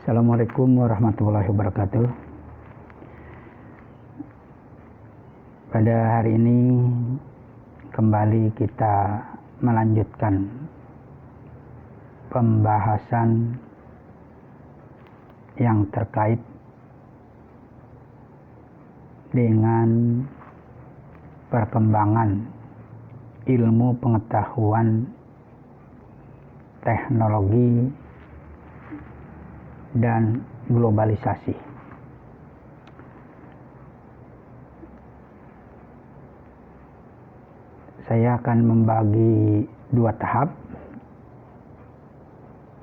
Assalamualaikum warahmatullahi wabarakatuh. Pada hari ini kembali kita melanjutkan pembahasan yang terkait dengan perkembangan ilmu pengetahuan, teknologi, dan globalisasi. Saya akan membagi dua tahap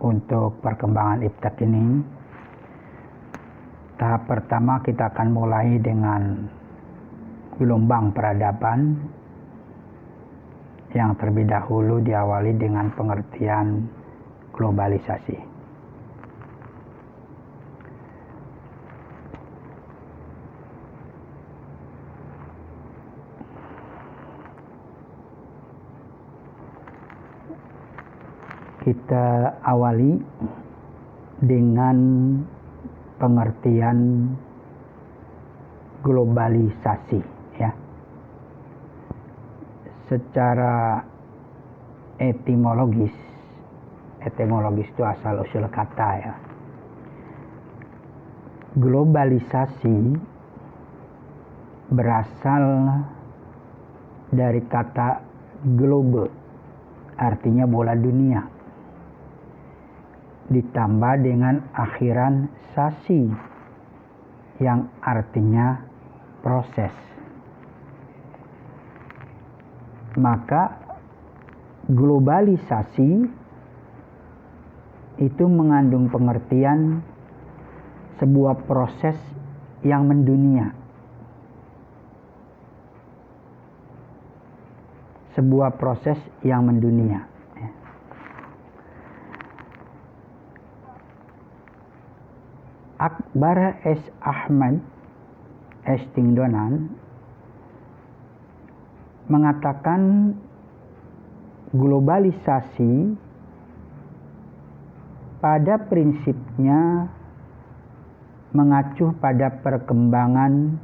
untuk perkembangan IPTEK ini. Tahap pertama kita akan mulai dengan gelombang peradaban yang terlebih dahulu diawali dengan pengertian globalisasi. Kita awali dengan pengertian globalisasi, ya. Secara etimologis itu asal usul kata, ya. Globalisasi berasal dari kata globe, artinya bola dunia, ditambah dengan akhiran sasi yang artinya proses. Maka globalisasi itu mengandung pengertian sebuah proses yang mendunia. Sebuah proses yang mendunia. Akbar S. Ahmad S. Tingdonan mengatakan globalisasi pada prinsipnya mengacu pada perkembangan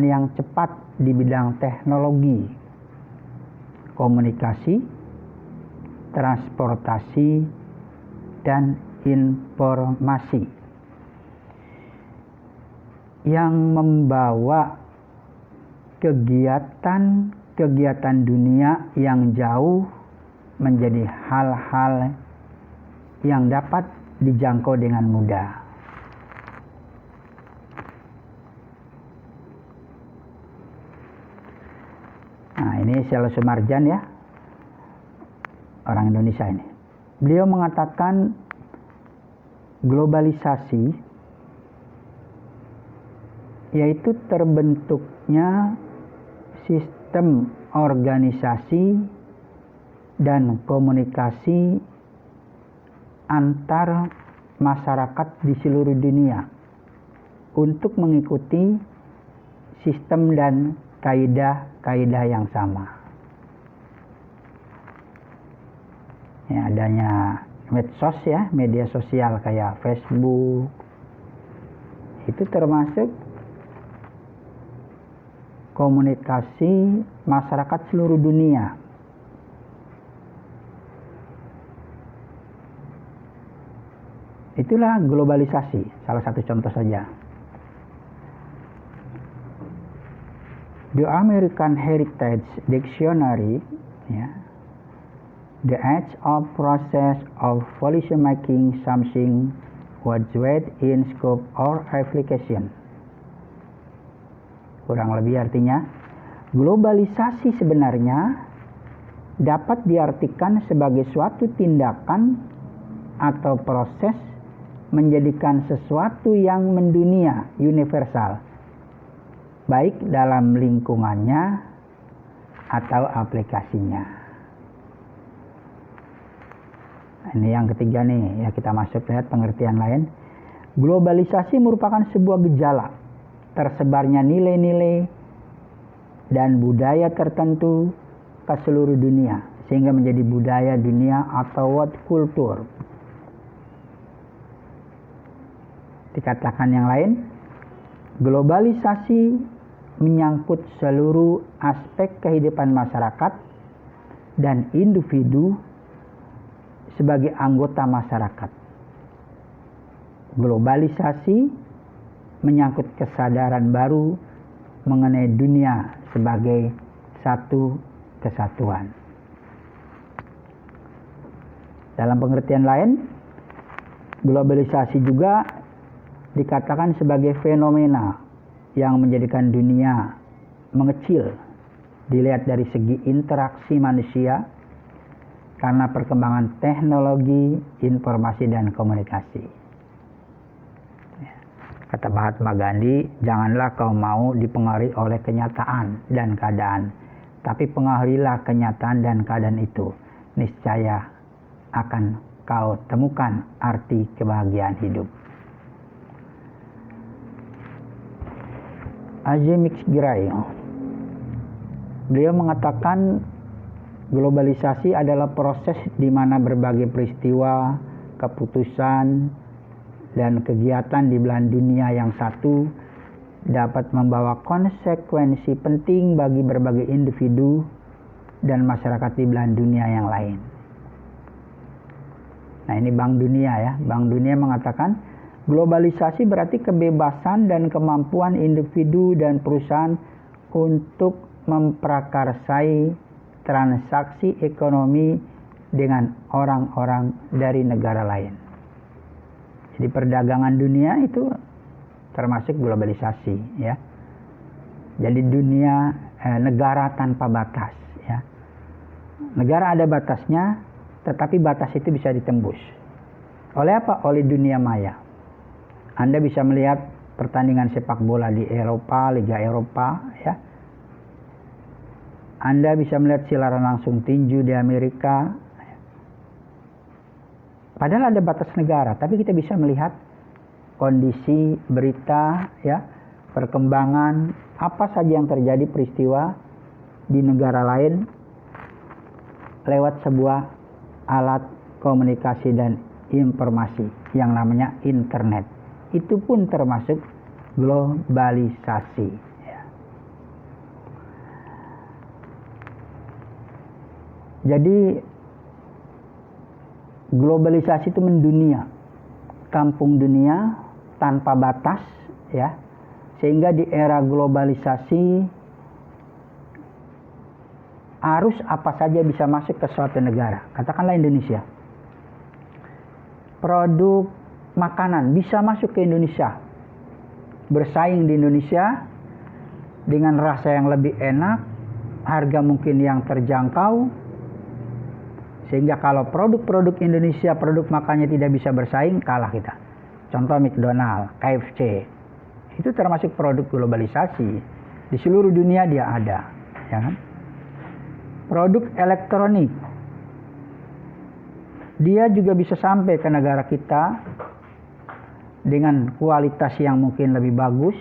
yang cepat di bidang teknologi, komunikasi, transportasi, dan informasi, yang membawa kegiatan dunia yang jauh menjadi hal-hal yang dapat dijangkau dengan mudah. Nah, ini Syekh Sumarjan, ya, orang Indonesia ini. Beliau mengatakan globalisasi yaitu terbentuknya sistem organisasi dan komunikasi antar masyarakat di seluruh dunia untuk mengikuti sistem dan kaidah-kaidah yang sama. Ya, adanya medsos, ya, media sosial kayak Facebook, itu termasuk komunikasi masyarakat seluruh dunia. Itulah globalisasi, salah satu contoh saja. The American Heritage Dictionary, ya, the age of process of policy making something wide in scope or application. Kurang lebih artinya, globalisasi sebenarnya dapat diartikan sebagai suatu tindakan atau proses menjadikan sesuatu yang mendunia, universal, baik dalam lingkungannya atau aplikasinya. Ini yang ketiga nih, ya, kita masuk lihat pengertian lain. Globalisasi merupakan sebuah gejala tersebarnya nilai-nilai dan budaya tertentu ke seluruh dunia, sehingga menjadi budaya dunia atau world culture. Dikatakan yang lain, globalisasi menyangkut seluruh aspek kehidupan masyarakat dan individu sebagai anggota masyarakat. Globalisasi menyangkut kesadaran baru mengenai dunia sebagai satu kesatuan. Dalam pengertian lain, globalisasi juga dikatakan sebagai fenomena yang menjadikan dunia mengecil dilihat dari segi interaksi manusia karena perkembangan teknologi, informasi, dan komunikasi. Kata Mahatma Gandhi, janganlah kau mau dipengaruhi oleh kenyataan dan keadaan, tapi pengaruhilah kenyataan dan keadaan itu. Niscaya akan kau temukan arti kebahagiaan hidup. Azim Giray, beliau mengatakan globalisasi adalah proses di mana berbagai peristiwa, keputusan, dan kegiatan di belahan dunia yang satu dapat membawa konsekuensi penting bagi berbagai individu dan masyarakat di belahan dunia yang lain. Nah, ini Bank Dunia ya. Bank Dunia mengatakan globalisasi berarti kebebasan dan kemampuan individu dan perusahaan untuk memprakarsai transaksi ekonomi dengan orang-orang dari negara lain. Jadi perdagangan dunia itu termasuk globalisasi ya. Jadi dunia negara tanpa batas ya. Negara ada batasnya, tetapi batas itu bisa ditembus. Oleh apa? Oleh dunia maya. Anda bisa melihat pertandingan sepak bola di Eropa, Liga Eropa ya. Anda bisa melihat siaran langsung tinju di Amerika. Padahal ada batas negara, tapi kita bisa melihat kondisi berita ya, perkembangan apa saja yang terjadi peristiwa di negara lain lewat sebuah alat komunikasi dan informasi yang namanya internet. Itu pun termasuk globalisasi ya. Jadi globalisasi itu mendunia, kampung dunia tanpa batas ya. Sehingga di era globalisasi arus apa saja bisa masuk ke suatu negara. Katakanlah Indonesia. Produk makanan bisa masuk ke Indonesia. Bersaing di Indonesia dengan rasa yang lebih enak, harga mungkin yang terjangkau. Sehingga kalau produk-produk Indonesia, produk makannya tidak bisa bersaing, kalah kita. Contoh McDonald, KFC. Itu termasuk produk globalisasi. Di seluruh dunia dia ada. Ya kan? Produk elektronik. Dia juga bisa sampai ke negara kita dengan kualitas yang mungkin lebih bagus,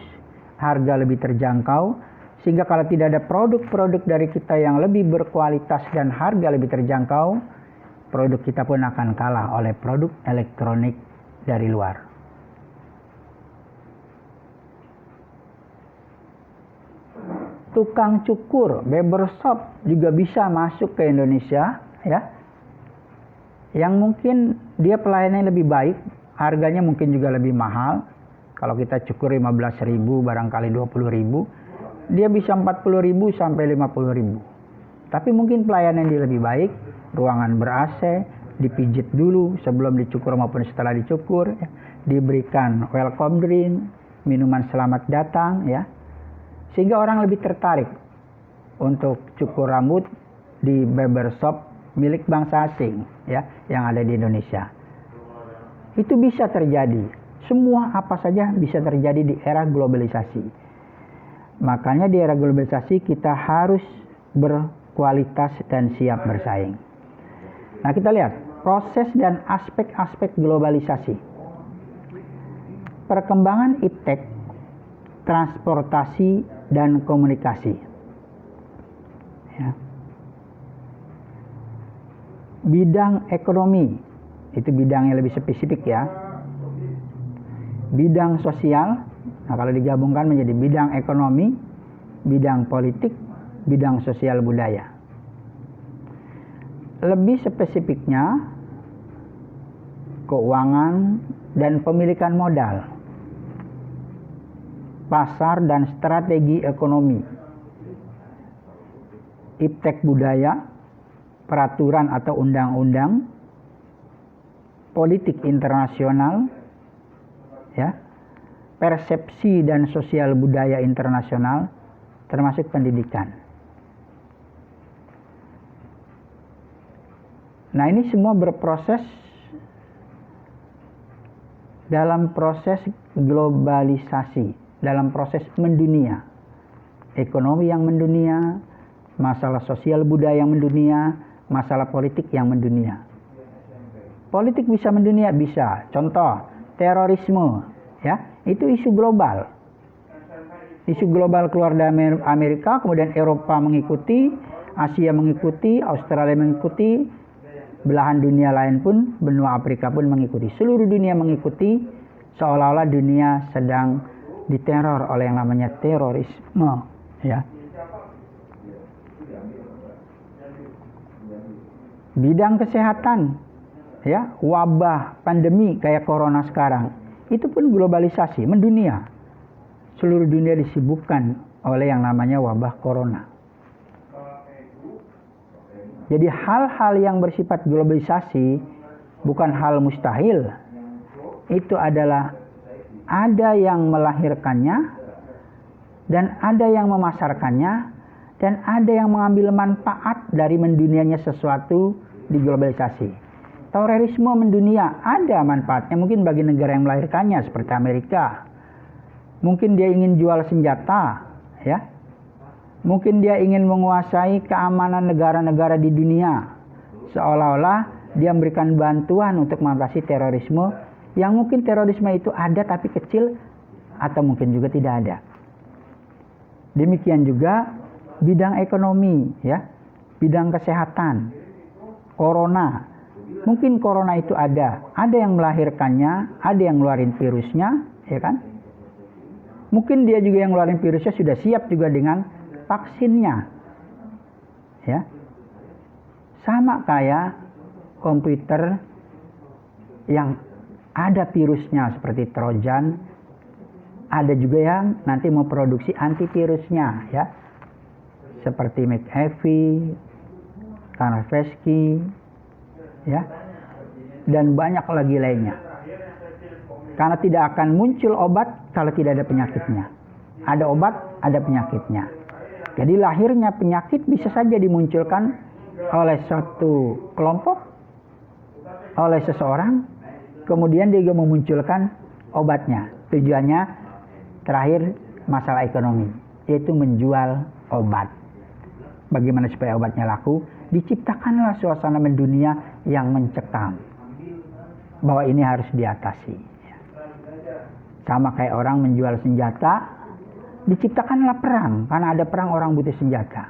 harga lebih terjangkau. Sehingga kalau tidak ada produk-produk dari kita yang lebih berkualitas dan harga lebih terjangkau, produk kita pun akan kalah oleh produk elektronik dari luar. Tukang cukur, barbershop juga bisa masuk ke Indonesia ya. Yang mungkin dia pelayanannya lebih baik, harganya mungkin juga lebih mahal. Kalau kita cukur 15.000 barangkali 20.000, dia bisa 40.000 sampai 50.000. Tapi mungkin pelayanan dia lebih baik, ruangan ber-AC, dipijit dulu sebelum dicukur maupun setelah dicukur, ya. Diberikan welcome drink, minuman selamat datang ya. Sehingga orang lebih tertarik untuk cukur rambut di barbershop milik bangsa asing ya yang ada di Indonesia. Itu bisa terjadi. Semua apa saja bisa terjadi di era globalisasi. Makanya di era globalisasi kita harus berkualitas dan siap bersaing. Nah, kita lihat proses dan aspek-aspek globalisasi. Perkembangan iptek, transportasi dan komunikasi. Ya. Bidang ekonomi, itu bidang yang lebih spesifik ya. bidang sosial. Nah, kalau digabungkan menjadi bidang ekonomi, bidang politik, bidang sosial budaya. Lebih spesifiknya, keuangan dan pemilikan modal, pasar dan strategi ekonomi, iptek budaya, peraturan atau undang-undang, politik internasional, ya, persepsi dan sosial budaya internasional, termasuk pendidikan. Nah, ini semua berproses dalam proses globalisasi, dalam proses mendunia. Ekonomi yang mendunia, masalah sosial budaya yang mendunia, masalah politik yang mendunia. Politik bisa mendunia, bisa. Contoh, terorisme, ya, itu isu global. Isu global keluar dari Amerika, kemudian Eropa mengikuti, Asia mengikuti, Australia mengikuti, belahan dunia lain pun, benua Afrika pun mengikuti. Seluruh dunia mengikuti, seolah-olah dunia sedang diteror oleh yang namanya terorisme, ya. Bidang kesehatan, ya, wabah, pandemi kayak corona sekarang, itu pun globalisasi, mendunia. Seluruh dunia disibukkan oleh yang namanya wabah corona. Jadi hal-hal yang bersifat globalisasi bukan hal mustahil. Itu adalah ada yang melahirkannya, dan ada yang memasarkannya, dan ada yang mengambil manfaat dari mendunianya sesuatu di globalisasi. Terorisme mendunia, ada manfaatnya mungkin bagi negara yang melahirkannya seperti Amerika. Mungkin dia ingin jual senjata, ya. Mungkin dia ingin menguasai keamanan negara-negara di dunia. Seolah-olah dia memberikan bantuan untuk mengatasi terorisme, yang mungkin terorisme itu ada tapi kecil, atau mungkin juga tidak ada. Demikian juga bidang ekonomi, ya, bidang kesehatan, corona. Mungkin corona itu ada yang melahirkannya, ada yang ngeluarin virusnya, ya kan? Mungkin dia juga yang ngeluarin virusnya sudah siap juga dengan vaksinnya, ya. Sama kayak komputer yang ada virusnya seperti Trojan, ada juga yang nanti memproduksi antivirusnya, ya, seperti McAfee, Kaspersky, ya, dan banyak lagi lainnya. Karena tidak akan muncul obat kalau tidak ada penyakitnya. Ada obat, ada penyakitnya. Jadi lahirnya penyakit bisa saja dimunculkan oleh satu kelompok, oleh seseorang, kemudian dia juga memunculkan obatnya. Tujuannya terakhir masalah ekonomi, yaitu menjual obat. Bagaimana supaya obatnya laku? Diciptakanlah suasana mendunia yang mencekam, bahwa ini harus diatasi. Sama kayak orang menjual senjata, diciptakanlah perang, karena ada perang orang butuh senjata.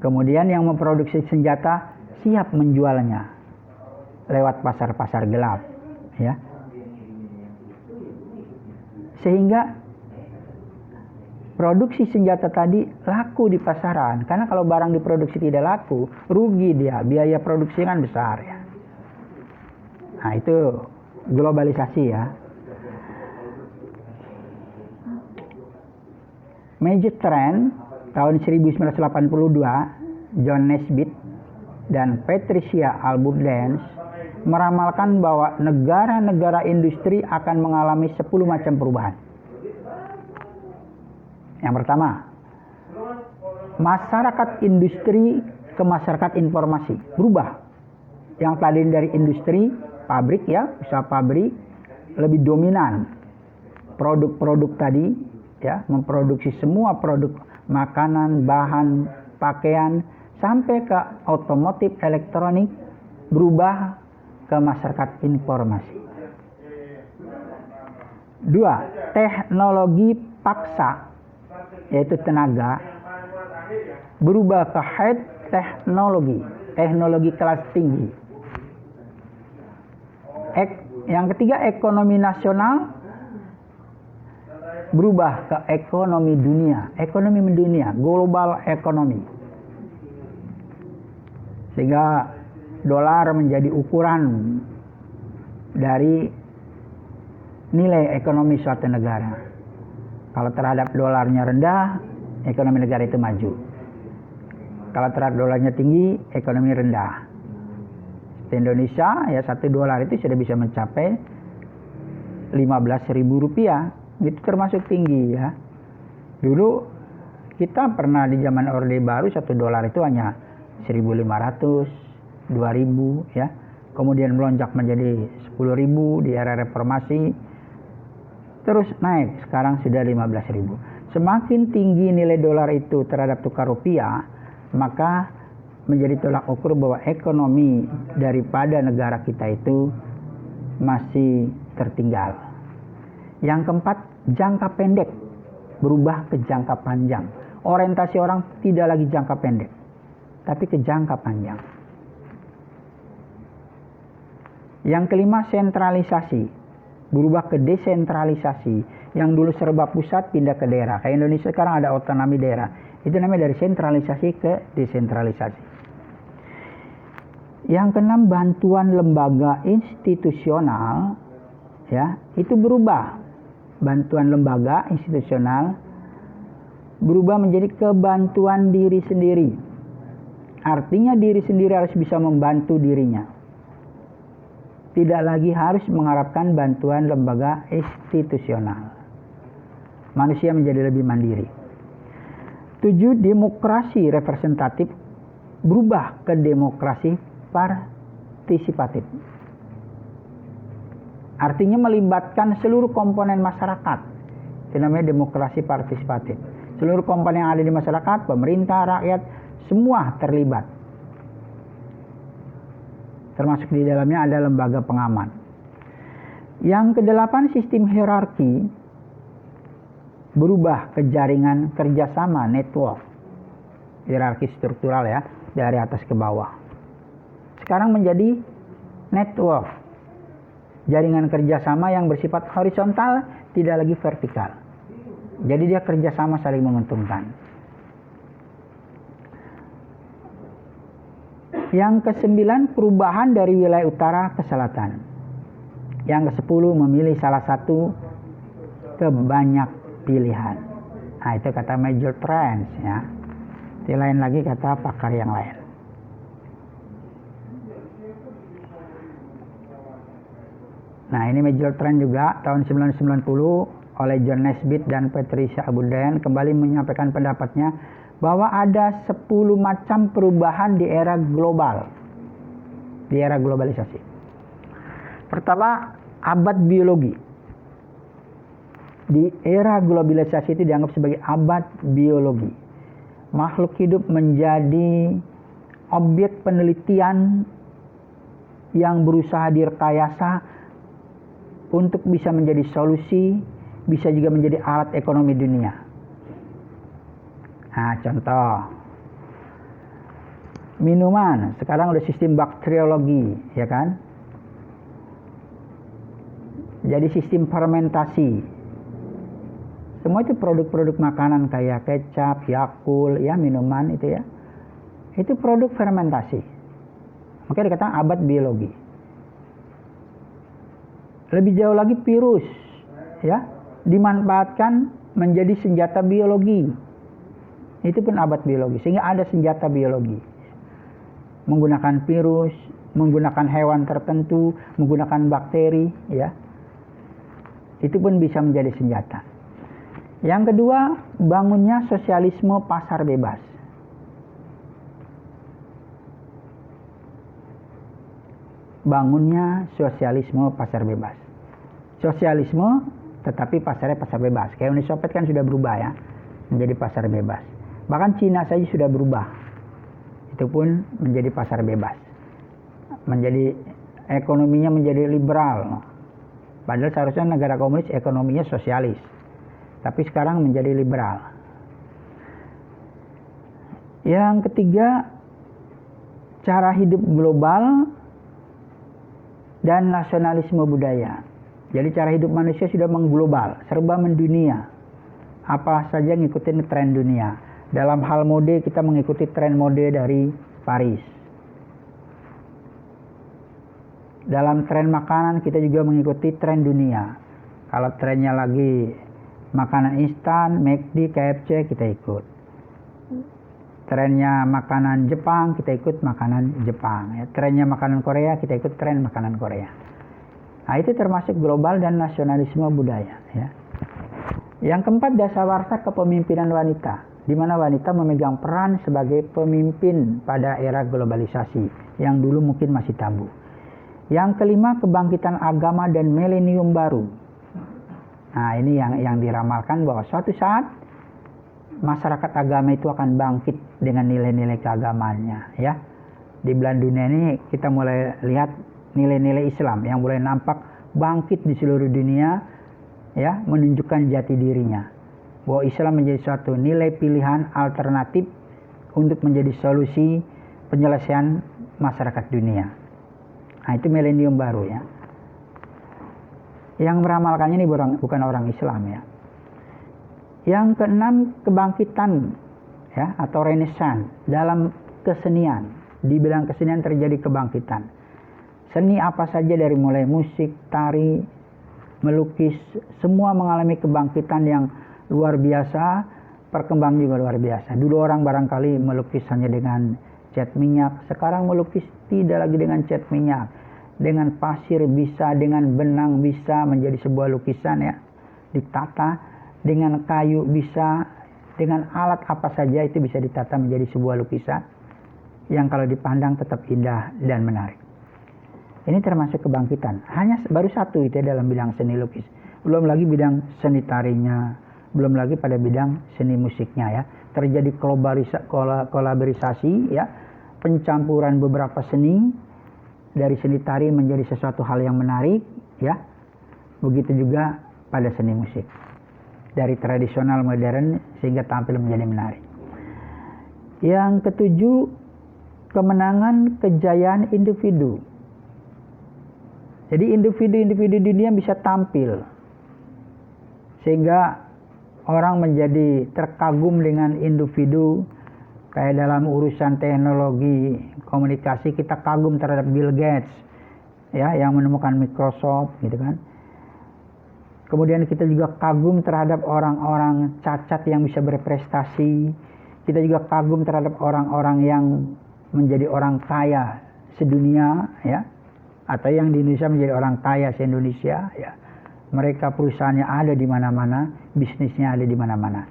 Kemudian yang memproduksi senjata siap menjualnya lewat pasar-pasar gelap, ya. Sehingga produksi senjata tadi laku di pasaran, karena kalau barang diproduksi tidak laku, rugi dia, biaya produksi kan besar, ya. Nah, itu globalisasi, ya. Major Trend tahun 1982, John Naisbitt dan Patricia Alburdenz meramalkan bahwa negara-negara industri akan mengalami 10 macam perubahan. Yang pertama, masyarakat industri ke masyarakat informasi berubah. Yang tadi dari industri, pabrik, ya, usaha pabrik, lebih dominan. Produk-produk tadi, ya, memproduksi semua produk makanan, bahan, pakaian, sampai ke otomotif, elektronik, berubah ke masyarakat informasi. 2, teknologi paksa, yaitu tenaga, berubah ke high teknologi, teknologi kelas tinggi. Yang ketiga, ekonomi nasional berubah ke ekonomi dunia, ekonomi mendunia, global ekonomi. Sehingga dolar menjadi ukuran dari nilai ekonomi suatu negara. Kalau terhadap dolarnya rendah, ekonomi negara itu maju. Kalau terhadap dolarnya tinggi, ekonomi rendah. Di Indonesia ya $1 itu sudah bisa mencapai Rp15.000. Itu termasuk tinggi ya. Dulu kita pernah di zaman Orde Baru $1 itu hanya 1.500, 2.000 ya. Kemudian melonjak menjadi 10.000 di era reformasi. Terus naik, sekarang sudah 15.000. Semakin tinggi nilai dolar itu terhadap tukar rupiah, maka menjadi tolak ukur bahwa ekonomi daripada negara kita itu masih tertinggal. Yang keempat, jangka pendek berubah ke jangka panjang. Orientasi orang tidak lagi jangka pendek, tapi ke jangka panjang. Yang kelima, sentralisasi berubah ke desentralisasi. Yang dulu serba pusat pindah ke daerah. Kayak Indonesia sekarang ada otonomi daerah. Itu namanya dari sentralisasi ke desentralisasi. Yang keenam, bantuan lembaga institusional ya, itu berubah. Bantuan lembaga institusional berubah menjadi kebantuan diri sendiri. Artinya diri sendiri harus bisa membantu dirinya. Tidak lagi harus mengharapkan bantuan lembaga institusional. Manusia menjadi lebih mandiri. 7, demokrasi representatif berubah ke demokrasi partisipatif. Artinya melibatkan seluruh komponen masyarakat. Itu namanya demokrasi partisipatif. Seluruh komponen yang ada di masyarakat, pemerintah, rakyat, semua terlibat. Termasuk di dalamnya ada lembaga pengaman. Yang kedelapan, sistem hierarki berubah ke jaringan kerjasama, network. Hierarki struktural ya, dari atas ke bawah. Sekarang menjadi network. Jaringan kerjasama yang bersifat horizontal, tidak lagi vertikal. Jadi dia kerjasama saling menguntungkan. Yang ke-9, perubahan dari wilayah utara ke selatan. Yang ke-10, memilih salah satu ke banyak pilihan. Nah, itu kata major trends ya. Itu lain lagi kata pakar yang lain. Nah, ini major trend juga tahun 1990 oleh John Naisbitt dan Patricia Abundaan kembali menyampaikan pendapatnya bahwa ada 10 macam perubahan di era global. Di era globalisasi. Pertama, abad biologi. Di era globalisasi itu dianggap sebagai abad biologi. Makhluk hidup menjadi objek penelitian yang berusaha direkayasa untuk bisa menjadi solusi, bisa juga menjadi alat ekonomi dunia. Nah, contoh. Minuman, sekarang udah sistem bakteriologi, ya kan? Jadi sistem fermentasi. Semua itu produk-produk makanan kayak kecap, Yakult, ya minuman itu ya. Itu produk fermentasi. Makanya dikatakan abad biologi. Lebih jauh lagi virus ya dimanfaatkan menjadi senjata biologi. Itu pun abad biologi. Sehingga ada senjata biologi. Menggunakan virus, menggunakan hewan tertentu, menggunakan bakteri ya. Itu pun bisa menjadi senjata. Yang kedua, bangunnya sosialisme pasar bebas. Bangunnya sosialisme pasar bebas. Sosialisme tetapi pasarnya pasar bebas. Kayak Uni Soviet kan sudah berubah ya, menjadi pasar bebas. Bahkan Cina saja sudah berubah. Itu pun menjadi pasar bebas. Menjadi ekonominya menjadi liberal. Padahal seharusnya negara komunis ekonominya sosialis. Tapi sekarang menjadi liberal. Yang ketiga, cara hidup global dan nasionalisme budaya. Jadi cara hidup manusia sudah mengglobal, serba mendunia. Apa saja ngikutin tren dunia. Dalam hal mode kita mengikuti tren mode dari Paris. Dalam tren makanan kita juga mengikuti tren dunia. Kalau trennya lagi makanan instan, McD, KFC kita ikut. Trennya makanan Jepang, kita ikut makanan Jepang. Ya. Trennya makanan Korea, kita ikut tren makanan Korea. Nah, itu termasuk global dan nasionalisme budaya. Ya. Yang keempat, dasawarsa kepemimpinan wanita, di mana wanita memegang peran sebagai pemimpin pada era globalisasi, yang dulu mungkin masih tabu. Yang kelima, kebangkitan agama dan milenium baru. Nah, ini yang diramalkan bahwa suatu saat masyarakat agama itu akan bangkit dengan nilai-nilai keagamaannya, ya. Di belahan dunia ini kita mulai lihat nilai-nilai Islam yang mulai nampak bangkit di seluruh dunia, ya, menunjukkan jati dirinya. Bahwa Islam menjadi suatu nilai pilihan alternatif untuk menjadi solusi penyelesaian masyarakat dunia. Nah, itu milenium baru, ya. Yang meramalkannya ini bukan orang Islam, ya. Yang keenam, kebangkitan, ya, atau renaissance dalam kesenian. Di bidang kesenian terjadi kebangkitan. Seni apa saja dari mulai musik, tari, melukis, semua mengalami kebangkitan yang luar biasa, perkembangan juga luar biasa. Dulu orang barangkali melukis hanya dengan cat minyak, sekarang melukis tidak lagi dengan cat minyak. Dengan pasir bisa, dengan benang bisa menjadi sebuah lukisan, ya, ditata. Dengan kayu bisa, dengan alat apa saja itu bisa ditata menjadi sebuah lukisan yang kalau dipandang tetap indah dan menarik. Ini termasuk kebangkitan. Hanya baru satu itu ya dalam bidang seni lukis. Belum lagi bidang seni tarinya, belum lagi pada bidang seni musiknya, ya. Terjadi kolaborisasi, ya, pencampuran beberapa seni dari seni tari menjadi sesuatu hal yang menarik, ya. Begitu juga pada seni musik. Dari tradisional modern sehingga tampil menjadi menarik. Yang ketujuh, kemenangan kejayaan individu. Jadi individu-individu dunia bisa tampil sehingga orang menjadi terkagum dengan individu. Kayak dalam urusan teknologi komunikasi kita kagum terhadap Bill Gates, ya, yang menemukan Microsoft, gitu kan. Kemudian kita juga kagum terhadap orang-orang cacat yang bisa berprestasi. Kita juga kagum terhadap orang-orang yang menjadi orang kaya sedunia, ya, atau yang di Indonesia menjadi orang kaya se-Indonesia, ya. Mereka perusahaannya ada di mana-mana, bisnisnya ada di mana-mana,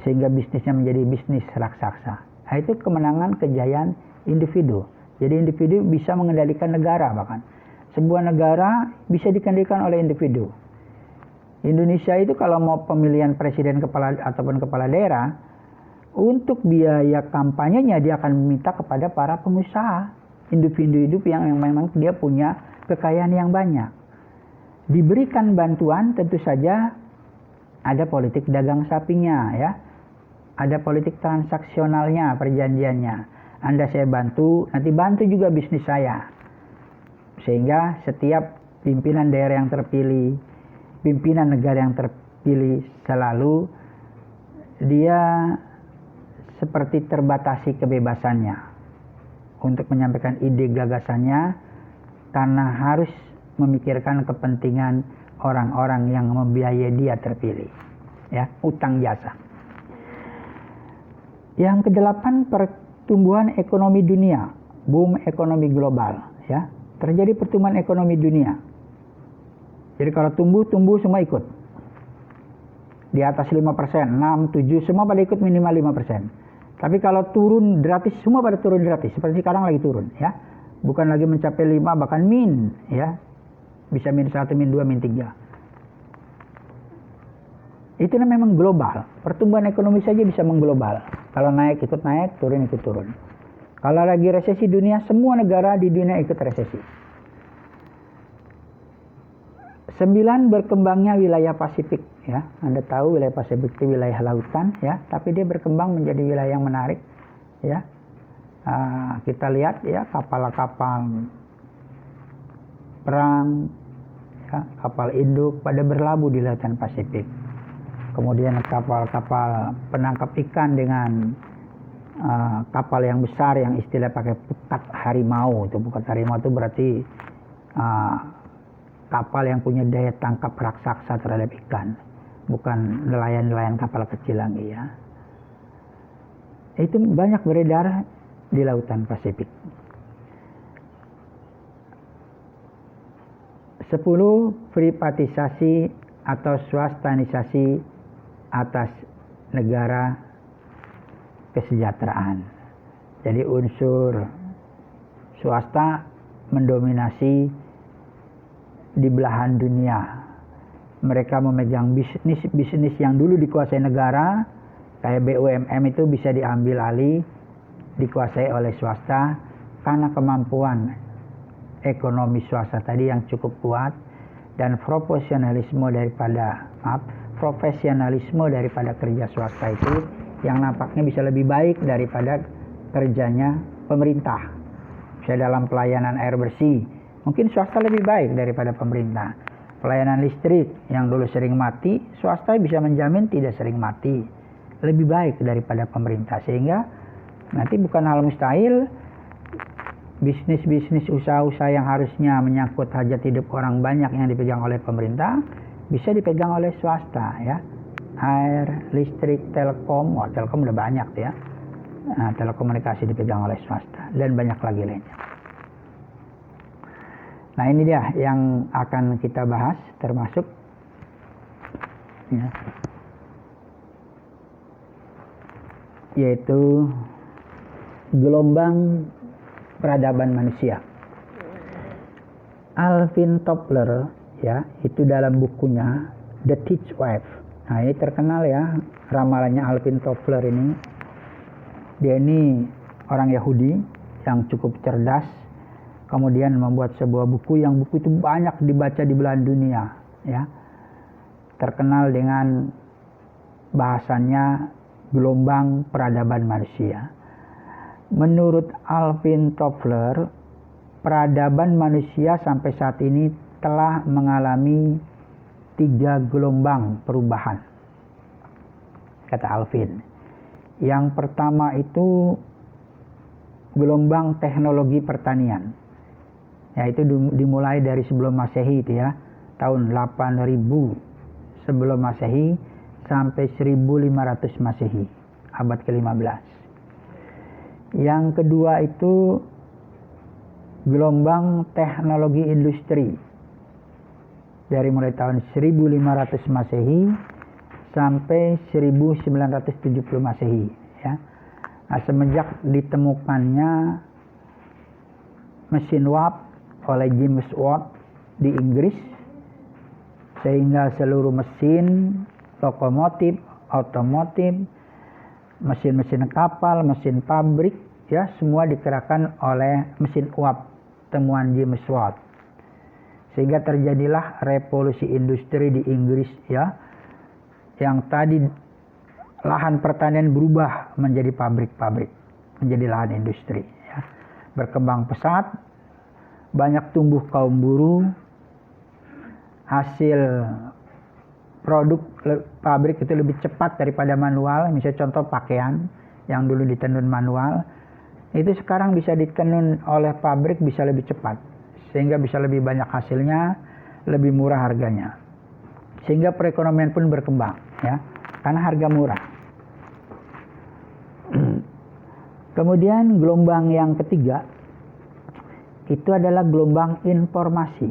sehingga bisnisnya menjadi bisnis raksasa. Nah, itu kemenangan kejayaan individu. Jadi individu bisa mengendalikan negara, bahkan sebuah negara bisa dikendalikan oleh individu. Indonesia itu kalau mau pemilihan presiden ataupun kepala daerah, untuk biaya kampanyenya dia akan meminta kepada para pengusaha, individu yang memang dia punya kekayaan yang banyak. Diberikan bantuan, tentu saja ada politik dagang sapinya, ya. Ada politik transaksionalnya, perjanjiannya. Anda saya bantu, nanti bantu juga bisnis saya. Sehingga setiap pimpinan daerah yang terpilih, pimpinan negara yang terpilih selalu dia seperti terbatasi kebebasannya untuk menyampaikan ide gagasannya karena harus memikirkan kepentingan orang-orang yang membiayai dia terpilih, ya, utang jasa. Yang kedelapan, pertumbuhan ekonomi dunia, boom ekonomi global, ya. Terjadi pertumbuhan ekonomi dunia. Jadi kalau tumbuh semua ikut. Di atas 5%, 6, 7, semua pada ikut minimal 5%. Tapi kalau turun gratis, semua pada turun gratis. Seperti sekarang lagi turun, ya. Bukan lagi mencapai 5, bahkan min, ya. Bisa min 1, min 2, min 3. Itu memang global. Pertumbuhan ekonomi saja bisa mengglobal. Kalau naik ikut naik, turun ikut turun. Kalau lagi resesi dunia, semua negara di dunia ikut resesi. 9, berkembangnya wilayah Pasifik, ya. Anda tahu wilayah Pasifik itu wilayah lautan, ya, tapi dia berkembang menjadi wilayah yang menarik, ya. Kita lihat, ya, kapal-kapal perang, ya, kapal induk pada berlabuh di Lautan Pasifik. Kemudian kapal-kapal penangkap ikan dengan kapal yang besar yang istilah pakai pukat harimau. Pukat harimau itu berarti kapal yang punya daya tangkap raksasa terhadap ikan, bukan nelayan-nelayan kapal kecil lagi ya. Itu banyak beredar di Lautan Pasifik. 10. Privatisasi atau swastanisasi atas negara kesejahteraan. Jadi unsur swasta mendominasi di belahan dunia. Mereka memegang bisnis yang dulu dikuasai negara, kayak BUMN itu bisa diambil alih, dikuasai oleh swasta karena kemampuan ekonomi swasta tadi yang cukup kuat dan profesionalisme daripada kerja swasta itu yang nampaknya bisa lebih baik daripada kerjanya pemerintah. Misalnya dalam pelayanan air bersih, mungkin swasta lebih baik daripada pemerintah. Pelayanan listrik yang dulu sering mati, swasta bisa menjamin tidak sering mati, lebih baik daripada pemerintah. Sehingga nanti bukan hal mustahil bisnis-bisnis usaha-usaha yang harusnya menyangkut hajat hidup orang banyak yang dipegang oleh pemerintah bisa dipegang oleh swasta ya. Air, listrik, telekom, telekom udah banyak ya. Telekomunikasi dipegang oleh swasta dan banyak lagi lainnya. Nah, ini dia yang akan kita bahas, termasuk ya, yaitu gelombang peradaban manusia. Alvin Toffler ya, itu dalam bukunya The Teach Wife. Nah, ini terkenal ya ramalannya Alvin Toffler ini. Dia ini orang Yahudi yang cukup cerdas, kemudian membuat sebuah buku yang buku itu banyak dibaca di belahan dunia ya. Terkenal dengan bahasannya gelombang peradaban manusia. Menurut Alvin Toffler, peradaban manusia sampai saat ini telah mengalami 3 gelombang perubahan, kata Alvin. Yang pertama itu gelombang teknologi pertanian, yaitu dimulai dari sebelum Masehi itu ya, tahun 8000 sebelum Masehi sampai 1500 Masehi, abad ke-15. Yang kedua itu gelombang teknologi industri dari mulai tahun 1500 Masehi sampai 1970 Masehi ya. Nah, semenjak ditemukannya mesin uap oleh James Watt di Inggris, sehingga seluruh mesin lokomotif, otomotif, mesin-mesin kapal, mesin pabrik ya, semua digerakkan oleh mesin uap temuan James Watt. Sehingga terjadilah revolusi industri di Inggris ya, yang tadi lahan pertanian berubah menjadi pabrik-pabrik, menjadi lahan industri ya. Berkembang pesat, banyak tumbuh kaum buruh, hasil produk pabrik itu lebih cepat daripada manual. Misalnya contoh pakaian yang dulu ditenun manual, itu sekarang bisa ditenun oleh pabrik bisa lebih cepat, sehingga bisa lebih banyak hasilnya, lebih murah harganya. Sehingga perekonomian pun berkembang ya, karena harga murah. Kemudian gelombang yang ketiga itu adalah gelombang informasi,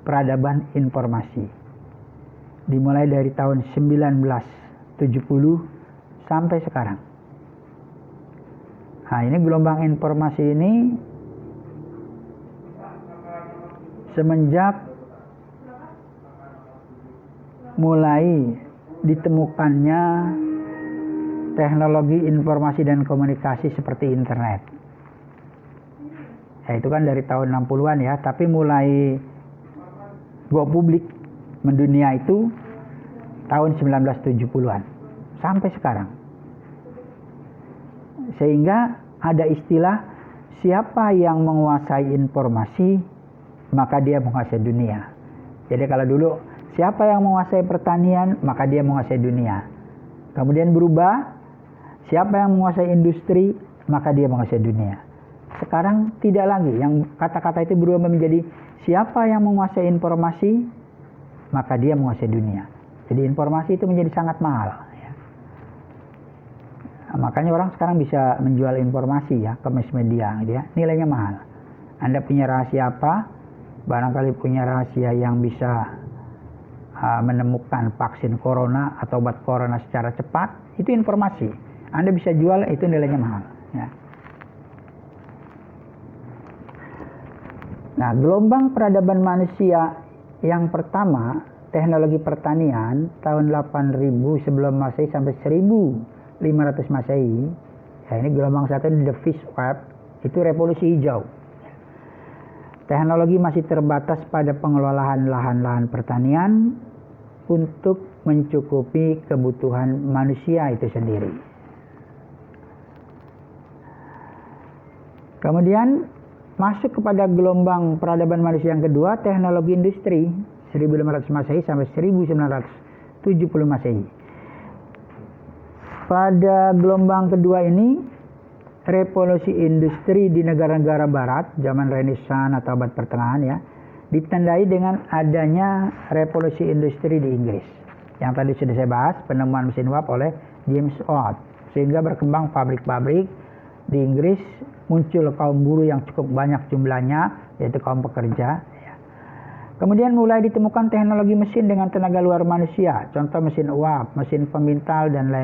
peradaban informasi. Dimulai dari tahun 1970 sampai sekarang. Nah, ini gelombang informasi ini semenjak mulai ditemukannya teknologi informasi dan komunikasi seperti internet. Ya, itu kan dari tahun 60-an ya, tapi mulai go publik mendunia itu tahun 1970-an sampai sekarang. Sehingga ada istilah siapa yang menguasai informasi, maka dia menguasai dunia. Jadi kalau dulu siapa yang menguasai pertanian, maka dia menguasai dunia. Kemudian berubah, siapa yang menguasai industri, maka dia menguasai dunia. Sekarang tidak lagi, yang kata-kata itu berubah menjadi siapa yang menguasai informasi, maka dia menguasai dunia. Jadi informasi itu menjadi sangat mahal. Ya. Nah, makanya orang sekarang bisa menjual informasi ya ke mass media, gitu ya. Nilainya mahal. Anda punya rahasia apa? Barangkali punya rahasia yang bisa menemukan vaksin corona atau obat corona secara cepat, itu informasi. Anda bisa jual, itu nilainya mahal. Ya. Nah, gelombang peradaban manusia yang pertama, teknologi pertanian tahun 8000 sebelum Masehi sampai 1500 Masehi. Ya, ini gelombang satu, the fish web, itu revolusi hijau. Teknologi masih terbatas pada pengelolaan lahan-lahan pertanian untuk mencukupi kebutuhan manusia itu sendiri. Kemudian masuk kepada gelombang peradaban manusia yang kedua, teknologi industri 1500 Masehi sampai 1970 Masehi. Pada gelombang kedua ini, revolusi industri di negara-negara barat, zaman Renaissance atau abad pertengahan ya, ditandai dengan adanya revolusi industri di Inggris. Yang tadi sudah saya bahas, penemuan mesin uap oleh James Watt. Sehingga berkembang pabrik-pabrik di Inggris, muncul kaum buruh yang cukup banyak jumlahnya, yaitu kaum pekerja. Kemudian mulai ditemukan teknologi mesin dengan tenaga luar manusia, contoh mesin uap, mesin pemintal, dan lain